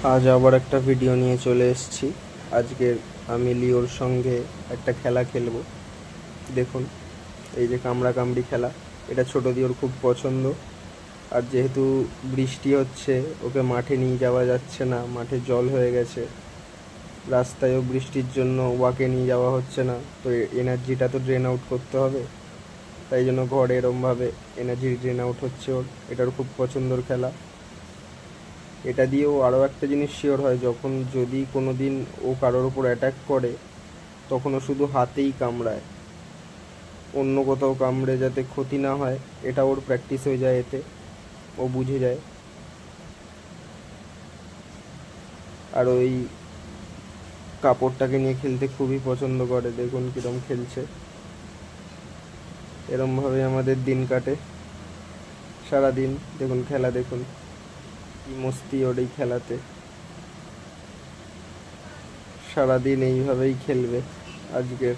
আজ আবার একটা ভিডিও নিয়ে চলে এসেছি। আজকের আমি লিওর সঙ্গে একটা খেলা খেলবো। দেখুন, এই যে কামড়া কামড়ি খেলা, এটা ছোটো দিওর খুব পছন্দ। আর যেহেতু বৃষ্টি হচ্ছে, ওকে মাঠে নিয়ে যাওয়া যাচ্ছে না, মাঠে জল হয়ে গেছে, রাস্তায়ও বৃষ্টির জন্য ওয়াকে নিয়ে যাওয়া হচ্ছে না। তো এনার্জিটা তো ড্রেন আউট করতে হবে, তাই জন্য ঘরে এরমভাবে এনার্জি ড্রেন আউট হচ্ছে ওর। এটার খুব পছন্দর খেলা। এটা দিয়েও আরও একটা জিনিস শিওর হয়, যখন যদি কোনো দিন ও কারোর ওপর অ্যাটাক করে, তখন ও শুধু হাতেই কামড়ায়, অন্য কোথাও কামড়ে যাতে ক্ষতি না হয়, এটা ওর প্র্যাকটিস হয়ে যায়। এতে ও বুঝে যায়। আর ওই কাপড়টাকে নিয়ে খেলতে খুবই পছন্দ করে। দেখুন কীরকম খেলছে। এরমভাবে আমাদের দিন কাটে সারাদিন। দেখুন খেলা, দেখুন কি মস্তি ওর এই খেলাতে। সারাদিন এইভাবেই খেলবে আজকের।